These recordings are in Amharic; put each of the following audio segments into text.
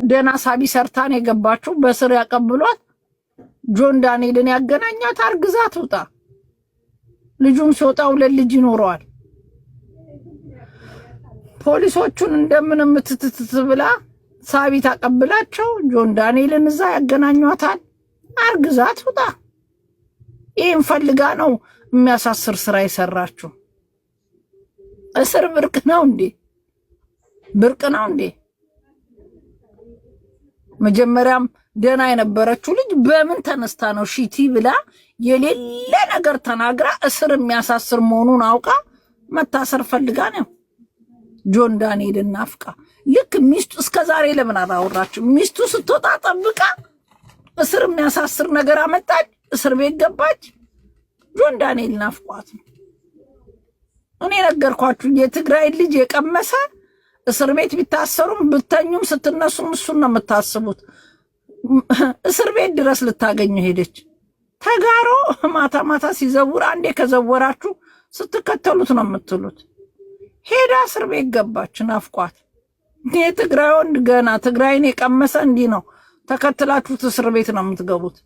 ደና ሳቢ ሰርታን የገባችው በስር ያቀብሏት ጆን ዳንኤልን ያገናኛት አርግዛት ወጣ ልጁን ሲወጣው ለልጅ ይኖረዋል ፖሊሶቹን እንደምንም ትትት ብላ ሳቢ ታቀብላቸው ጆን ዳንኤልን እዛ ያገናኟታል አርግዛት ወጣ ይሄን ፈልጋ ነው የሚያሳስር ስራ ይሰራችሁ እስር ብርቅ ነው እንዴ መጀመሪያም ደና የነበረችው ልጅ በምን ተነስታ ነው ሺቲ ብላ የሌለ ነገር ተናግራ እስር የሚያሳስር መሆኑን አውቃ መታሰር ፈልጋ ነው ጆን ዳንኤልን ናፍቃ ልክ ሚስቱ እስከዛሬ ለምን አራወራችሁ ሚስቱ ስትወጣ ጠብቃ እስር የሚያሳስር ነገር አመጣች እስር ቤት ገባች ጆን ዳንኤል ናፍቋት እኔ ነገርኳችሁ የትግራይ ልጅ የቀመሰ እስር ቤት ቢታሰሩም ብተኙም ስትነሱም እሱን ነው የምታስቡት እስር ቤት ድረስ ልታገኘው ሄደች ተጋሮ ማታ ማታ ሲዘውር አንዴ ከዘወራችሁ ስትከተሉት ነው የምትሉት ሄዳ እስር ቤት ገባች ናፍቋት የትግራይ ወንድ ገና ትግራይን የቀመሰ እንዲህ ነው ተከትላችሁት እስር ቤት ነው የምትገቡት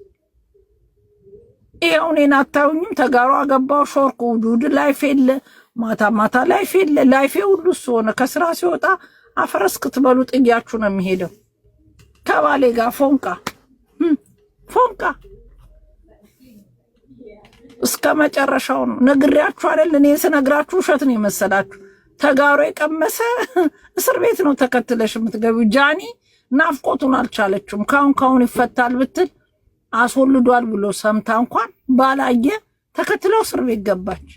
ይሄው እኔን አታዩኝም ተጋሮ አገባው ሾርኩ ዱድ ላይፍ የለ ማታ ማታ ላይፍ ሁሉ እሱ ሆነ ከስራ ሲወጣ አፈረስ ክትበሉ ጥያችሁ ነው የሚሄደው ከባሌ ጋር ፎንቃ እስከ መጨረሻው ነው ነግሬያችሁ አይደል እኔ ስነግራችሁ ውሸት ነው የመሰላችሁ ተጋሮ የቀመሰ እስር ቤት ነው ተከትለሽ የምትገቢው ጃኒ ናፍቆቱን አልቻለችም ካሁን ይፈታል ብትል አስወልዷል ብሎ ሰምታ እንኳን ባላየ ተከትለው እስር ቤት ገባች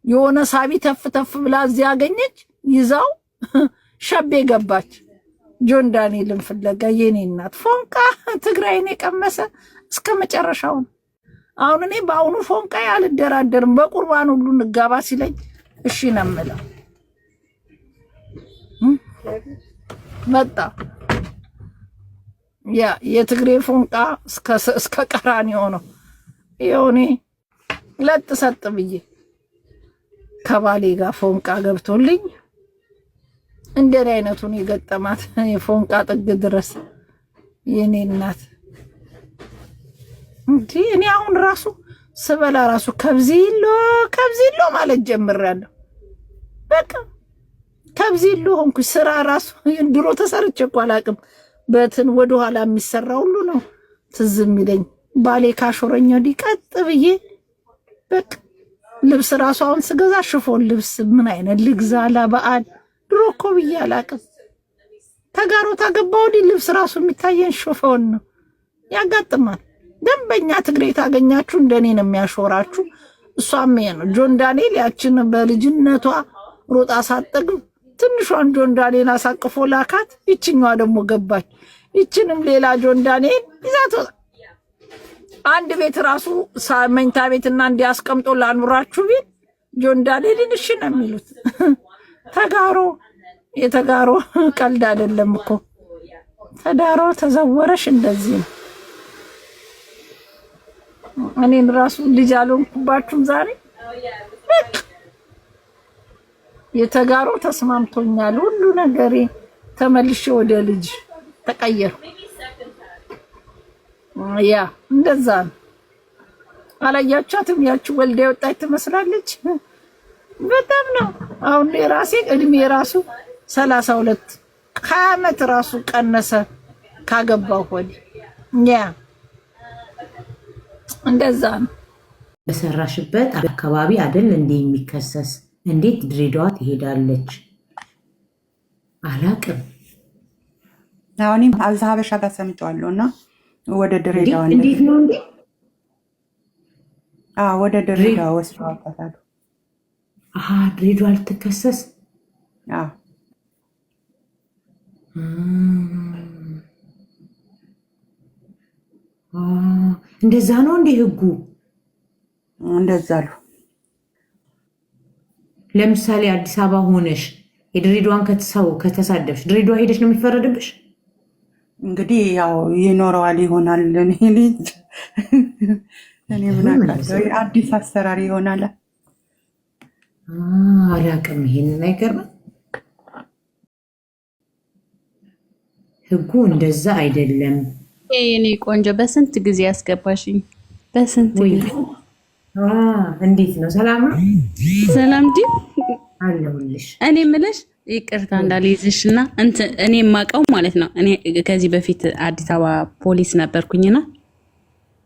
የሆነ ሳቢ ተፍ ብላ እዚያ ያገኘች ይዛው ሸቤ ገባች ጆን ዳንኤልን ፍለጋ የኔ እናት ፎንቃ ትግራይን የቀመሰ እስከ መጨረሻው አሁን እኔ በአሁኑ ፎንቃ ያልደራደርም በቁርባን ሁሉ ንጋባ ሲለኝ እሺ ነው የምለው መጣ ያ የትግሬ ፎንቃ እስከ ቀራንዮ ነው ይሁኔ ለጥ ሰጥ ብዬ ከባሌ ጋር ፎንቃ ገብቶልኝ እንደኔ አይነቱን የገጠማት የፎንቃ ጥግ ድረስ የኔ እናት እንዴ እኔ አሁን ራሱ ስበላ ራሱ ከብዚሎ ማለት ጀምሬያለሁ በቃ ከብዚሎ ሆንኩ ስራ ራሱ ድሮ ተሰርቼ እኮ አላቅም በትን ወደ ኋላ የሚሰራ ሁሉ ነው ትዝ የሚለኝ ባሌ ካሾረኛው ዲቀጥ ብዬ በቃ ልብስ ራሱ አሁን ስገዛ ሽፎን ልብስ ምን አይነት ልግዛ ለበዓል ድሮ እኮ ብዬ አላቅም ተጋሮ ታገባው ልብስ ራሱ የሚታየን ሽፎን ነው ያጋጥማል ደንበኛ ትግሬ ታገኛችሁ እንደኔ ነው የሚያሾራችሁ እሷም ነው ጆን ዳንኤል ያችን በልጅነቷ ሮጣ ሳጠግብ ትንሿን ጆን ዳንኤል አሳቅፎ ላካት ይችኛዋ ደግሞ ገባች ይችንም ሌላ ጆን ዳንኤል ይዛት አንድ ቤት ራሱ መኝታ ቤትና እንዲያስቀምጦ ላኑራችሁ ቤት ጆን ዳንኤልን እሺ ነው የሚሉት የተጋሮ ቀልድ አይደለም እኮ ተዳሮ ተዘወረሽ እንደዚህ ነው እኔን ራሱ ልጅ አልሆንኩባችሁም ዛሬ የተጋሮ ተስማምቶኛል ሁሉ ነገሬ ተመልሼ ወደ ልጅ ተቀየርኩ ያ እንደዛ አላያቻትም ያቺ ወልዳ ወጣች ትመስላለች በጣም ነው አሁን ራሴ እድሜ ራሱ 32 ከዓመት ራሱ ቀነሰ ካገባው ወዲህ ያ እንደዛ ነው በሰራሽበት አካባቢ አይደል እንዴ የሚከሰስ እንዴት ድሬዳዋ ትሄዳለች አላቅም አሁንም አልዛሀበሻ ጋር ሰምጫለሁና ወደ ድሬዳዋ እንዴት ነው እንዴ ወደ ድሬዳዋ ወስደዋታል ድሬዳዋ ልትከሰስ እንደዛ ነው እንዴ ህጉ እንደዛ ነው ለምሳሌ አዲስ አበባ ሆነሽ የድሬዳዋን ከተሳደብሽ ድሬዳዋ ሄደሽ ነው የሚፈረድብሽ እንግዲህ ያው ይኖረዋል ይሆናል እኔ ምን አውቃለሁ አዲስ አሰራር ይሆናል አላውቅም ይሄንን አይገርም ህጉ እንደዛ አይደለም። የኔ ቆንጆ በስንት ጊዜ ያስገባሽኝ? በስንት ጊዜ። እንዴት ነው? ሰላም ነው? ሰላም ዲ አለሁልሽ። እኔ ምልሽ ይቅርታ እንዳልይዝሽ እና እኔ የማውቀው ማለት ነው። እኔ ከዚህ በፊት አዲስ አበባ ፖሊስ ነበርኩኝና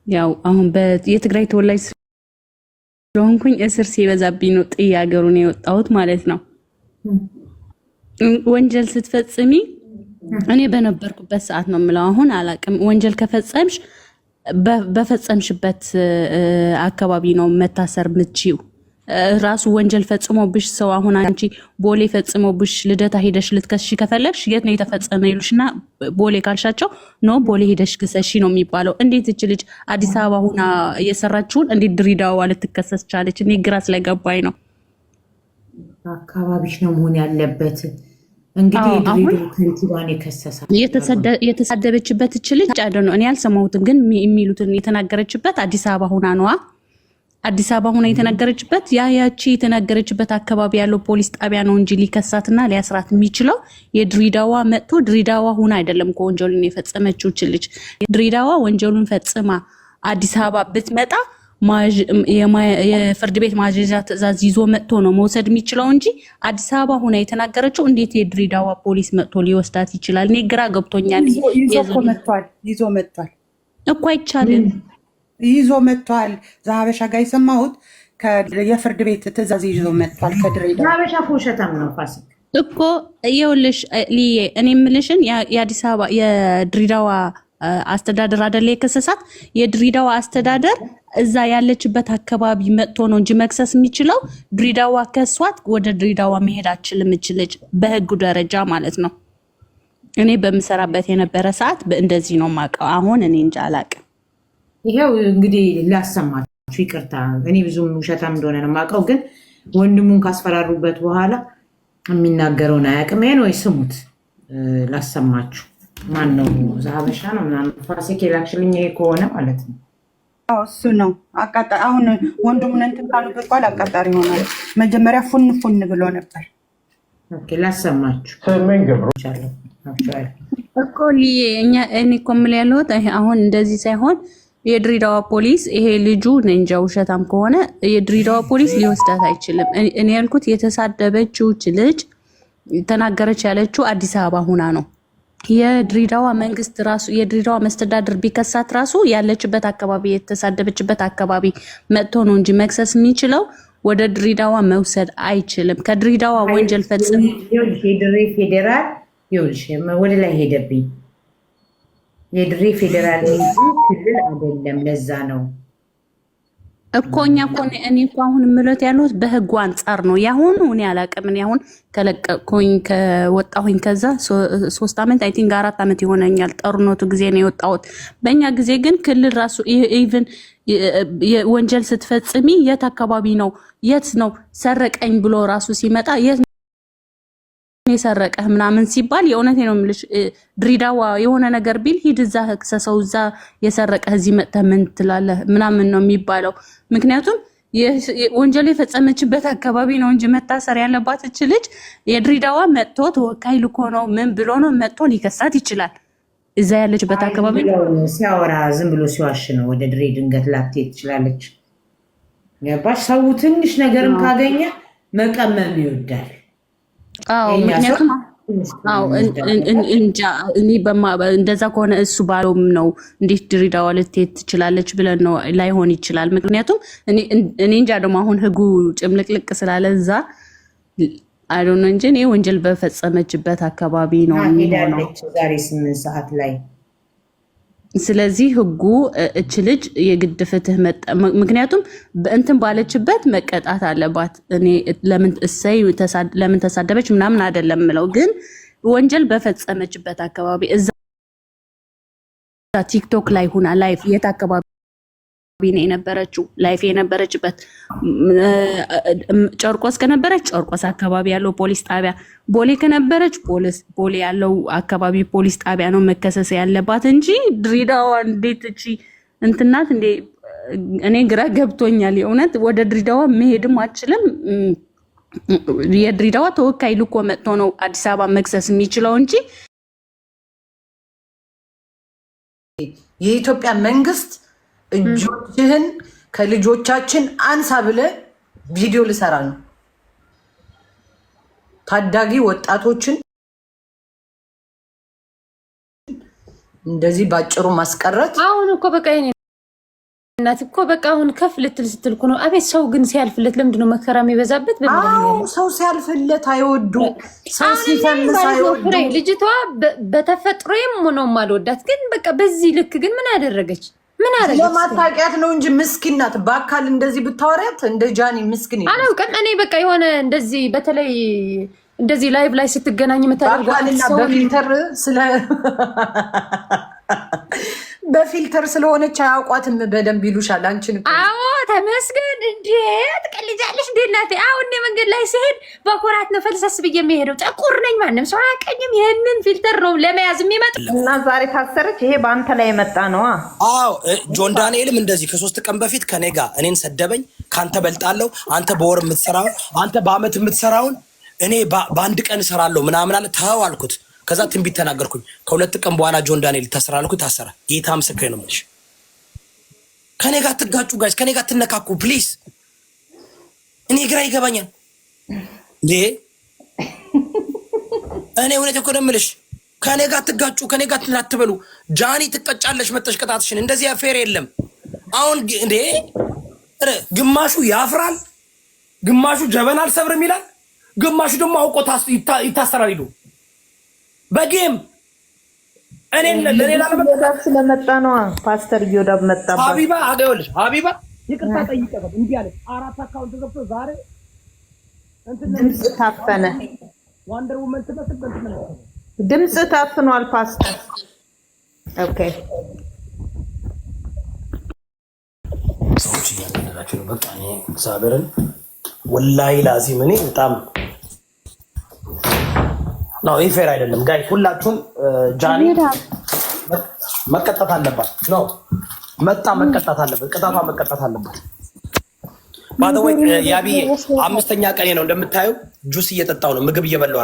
ያው አሁን የትግራይ ተወላጅ ስለሆንኩኝ እስር ሲበዛብኝ ነው ጥዬ ሀገሩን የወጣሁት ማለት ነው። ወንጀል ስትፈጽሚ እኔ በነበርኩበት ሰዓት ነው የምለው፣ አሁን አላቅም። ወንጀል ከፈጸምሽ በፈጸምሽበት አካባቢ ነው መታሰር ምትችው። ራሱ ወንጀል ፈጽሞብሽ ሰው አሁን አንቺ ቦሌ ፈጽሞብሽ ልደታ ሄደሽ ልትከስሽ ከፈለግሽ የት ነው የተፈጸመ ይሉሽና ቦሌ ካልሻቸው ኖ ቦሌ ሄደሽ ክሰሺ ነው የሚባለው። እንዴት እች ልጅ አዲስ አበባ ሁና እየሰራችውን እንዴት ድሬዳዋ ልትከሰስ ቻለች? እኔ ግራ ስለገባኝ ነው። አካባቢሽ ነው መሆን ያለበት። እንግዲህ የድሬዳዋ ከንቲባን የከሰሳት የተሳደበችበት እች ልጅ አይደ ነው እኔ አልሰማሁትም፣ ግን የሚሉትን የተናገረችበት አዲስ አበባ ሁና ነዋ። አዲስ አበባ ሁና የተናገረችበት ያቺ የተናገረችበት አካባቢ ያለው ፖሊስ ጣቢያ ነው እንጂ ሊከሳትና ሊያስራት የሚችለው የድሬዳዋ መጥቶ ድሬዳዋ ሁና አይደለም። ከወንጀሉን የፈጸመችው እች ልጅ ድሬዳዋ ወንጀሉን ፈጽማ አዲስ አበባ ብትመጣ የፍርድ ቤት ማዘዣ ትዕዛዝ ይዞ መጥቶ ነው መውሰድ የሚችለው እንጂ አዲስ አበባ ሁና የተናገረችው እንዴት የድሬዳዋ ፖሊስ መጥቶ ሊወስዳት ይችላል? እኔ ግራ ገብቶኛል። ይዞ መጥቷል እኮ አይቻልም። ይዞ መጥቷል። ዛሀበሻ ጋር የሰማሁት የፍርድ ቤት ትዕዛዝ ይዞ መጥቷል ከድሬዳዋ። ዛሀበሻ ውሸታም ነው ፋሲክ እኮ ይኸውልሽ ልዬ እኔ የምልሽን የአዲስ አበባ የድሬዳዋ አስተዳደር አይደለ የከሰሳት። የድሬዳዋ አስተዳደር እዛ ያለችበት አካባቢ መጥቶ ነው እንጂ መክሰስ የሚችለው ድሬዳዋ ከሷት ወደ ድሬዳዋ መሄድ አትችልም እችልጅ በህጉ ደረጃ ማለት ነው። እኔ በምሰራበት የነበረ ሰዓት እንደዚህ ነው የማውቀው። አሁን እኔ እንጃ አላውቅም። ይሄው እንግዲህ ላሰማችሁ፣ ይቅርታ እኔ ብዙም ውሸታም እንደሆነ ነው የማውቀው፣ ግን ወንድሙን ካስፈራሩበት በኋላ የሚናገረውን አያውቅም። ይሄን ወይ ስሙት ላሰማችሁ። ማን ነው? ዛሀበሻ ነው ምናምን ፋሲክ የላክሽልኝ ይሄ ከሆነ ማለት ነው። እሱ ነው አቃጣሪ። አሁን ወንድሙን እንትን ካሉበት በኋላ አቃጣሪ ይሆናል። መጀመሪያ ፉን ብሎ ነበር። ኦኬ ላሰማችሁ። ስሜን ገብሮ እኮ ልዬ እኔ እኮ የምልህ ያለሁት አሁን እንደዚህ ሳይሆን የድሬዳዋ ፖሊስ ይሄ ልጁ እንጃ ውሸታም ከሆነ የድሬዳዋ ፖሊስ ሊወስዳት አይችልም። እኔ ያልኩት የተሳደበችው ልጅ ተናገረች ያለችው አዲስ አበባ ሁና ነው። የድሬዳዋ መንግስት ራሱ የድሬዳዋ መስተዳድር ቢከሳት ራሱ ያለችበት አካባቢ የተሳደበችበት አካባቢ መጥቶ ነው እንጂ መክሰስ የሚችለው ወደ ድሬዳዋ መውሰድ አይችልም። ከድሬዳዋ ወንጀል ፈጽሞ የድሬ ፌዴራል ይኸውልሽ ወደ ላይ ሄደብኝ። የድሬ ፌዴራል ክልል አይደለም። ለዛ ነው እኮ እኔ እኮ አሁን የምለት ያለሁት በህጉ አንጻር ነው። ያሁኑ እኔ አላውቅም። እኔ አሁን ከለቀኩኝ ከወጣሁኝ ከዛ 3 ዓመት አይ ቲንክ 4 ዓመት ይሆነኛል። ጦርነቱ ጊዜ ነው የወጣሁት። በእኛ ጊዜ ግን ክልል ራሱ ኢቭን ወንጀል ስትፈጽሚ የት አካባቢ ነው የት ነው ሰረቀኝ ብሎ ራሱ ሲመጣ የት የሰረቀህ ምናምን ሲባል የእውነቴ ነው የምልሽ ድሬዳዋ የሆነ ነገር ቢል ሂድ እዛ ክሰሰው፣ እዛ የሰረቀህ እዚህ መጥተህ ምን ትላለህ ምናምን ነው የሚባለው። ምክንያቱም ወንጀል የፈጸመችበት አካባቢ ነው እንጂ መታሰር ያለባት እች ልጅ የድሬዳዋ መጥቶ ተወካይ ልኮ ነው ምን ብሎ ነው መጥቶ ሊከሳት ይችላል። እዛ ያለችበት አካባቢ ሲያወራ ዝም ብሎ ሲዋሽ ነው ወደ ድሬ ድንገት ላትሄድ ትችላለች። ገባሽ? ሰው ትንሽ ነገርም ካገኘ መቀመም ይወዳል። ምክንያቱም እንደዛ ከሆነ እሱ ባለውም ነው እንዴት ድሬዳዋ ልትሄድ ትችላለች ብለን ነው ላይሆን ይችላል። ምክንያቱም እኔ እንጃ ደግሞ አሁን ህጉ ጭምልቅልቅ ስላለ እዛ አይዶን እንጂ እኔ ወንጀል በፈጸመችበት አካባቢ ነው የሚሆነው ዛሬ 8 ሰዓት ላይ። ስለዚህ ህጉ እች ልጅ የግድ ፍትህ ምክንያቱም በእንትን ባለችበት መቀጣት አለባት። እኔ ለምን ተሳደበች ምናምን አይደለም ምለው፣ ግን ወንጀል በፈጸመችበት አካባቢ እዛ ቲክቶክ ላይ ሁና ላይፍ የት አካባቢ ነው የነበረችው? ላይፍ የነበረችበት ጨርቆስ ከነበረች ጨርቆስ አካባቢ ያለው ፖሊስ ጣቢያ፣ ቦሌ ከነበረች ቦሌ ያለው አካባቢ ፖሊስ ጣቢያ ነው መከሰስ ያለባት እንጂ ድሬዳዋ እንዴት እቺ እንትናት እንዴ? እኔ ግራ ገብቶኛል የእውነት። ወደ ድሬዳዋ መሄድም አትችልም። የድሬዳዋ ተወካይ ልኮ መጥቶ ነው አዲስ አበባ መክሰስ የሚችለው እንጂ የኢትዮጵያ መንግስት እጆችህን ከልጆቻችን አንሳ ብለህ ቪዲዮ ልሰራ ነው። ታዳጊ ወጣቶችን እንደዚህ ባጭሩ ማስቀረት። አሁን እኮ በቃ የኔ እናት እኮ በቃ አሁን ከፍ ልትል ስትል እኮ ነው። አቤት ሰው ግን ሲያልፍለት ለምንድን ነው መከራ የሚበዛበት? ሰው ሲያልፍለት አይወዱ፣ ሰው ሲፈልስ አይወዱ። ልጅቷ በተፈጥሮም ነው የማልወዳት፣ ግን በቃ በዚህ ልክ ግን ምን አደረገች? ምን አደረገች? ለማታውቂያት ነው እንጂ ምስኪን ናት። በአካል እንደዚህ ብታወሪያት እንደ ጃኒ ምስኪን ይላል። አላውቅም እኔ በቃ የሆነ እንደዚህ በተለይ እንደዚህ ላይቭ ላይ ስትገናኝ የምታደርገው ሰው በፊልተር ስለሆነች አያውቋትም በደንብ ይሉሻል። አንቺን አዎ ተመስገን። እንዴት ቀልጃለሽ እንዴ እናቴ። አሁን መንገድ ላይ ሲሄድ በኩራት ነው ፈልሰስ ብዬ የሚሄደው። ጥቁር ነኝ፣ ማንም ሰው አያውቀኝም። ይሄንን ፊልተር ነው ለመያዝ የሚመጣው እና ዛሬ ታሰረች። ይሄ በአንተ ላይ የመጣ ነው። አዎ ጆን ዳንኤልም እንደዚህ ከ3 ቀን በፊት ከኔ ጋር እኔን ሰደበኝ። ካንተ በልጣለሁ፣ አንተ በወር የምትሰራው፣ አንተ በአመት የምትሰራውን እኔ በአንድ ቀን እሰራለሁ ምናምን አለ። ተው አልኩት። ከዛ ትንቢት ተናገርኩኝ። ከ2 ቀን በኋላ ጆን ዳንኤል ታሰራልኩ። ታሰረ። ጌታ ምስክሬ ነው የምልሽ። ከኔ ጋር ትጋጩ ጋይስ፣ ከኔ ጋር ትነካኩ ፕሊዝ። እኔ ግራ ይገባኛል እንዴ። እኔ እውነት እኮ ነው የምልሽ። ከኔ ጋር ትጋጩ፣ ከኔ ጋር ትላትበሉ። ጃኒ ትቀጫለሽ መጥተሽ ቅጣትሽን። እንደዚህ አፌር የለም። አሁን እንዴ ግማሹ ያፍራል፣ ግማሹ ጀበና አልሰብርም ይላል፣ ግማሹ ደግሞ አውቆ ይታሰራል ይሉ በጌም እኔን ለሌላ ለመጣ ስለመጣ ነው። ፓስተር ዮዳብ መጣባ ሀቢባ አገውልሽ ሀቢባ ይቅርታ ጠይቀበት እንዴ አለ። 4 አካውንት ገብቶ ዛሬ ድምጽ ታፈነ። ዋንደር ውመን ተመስበት ነው ድምጽ ታፍኗል። ፓስተር ኦኬ ሰዎች ያንደላችሁ በቃ እኔ እግዚአብሔርን ወላሂ ላዚም እኔ በጣም ነው ይፌር አይደለም ጋይ። ሁላችሁም ጃኒ መቀጣት አለባት ነው መቀጣት አለበት። ቅጣቷ መቀጣት አለበት። ባደወይ ያቢዬ 5ኛ ቀኔ ነው እንደምታዩ ጁስ እየጠጣው ነው ምግብ እየበላው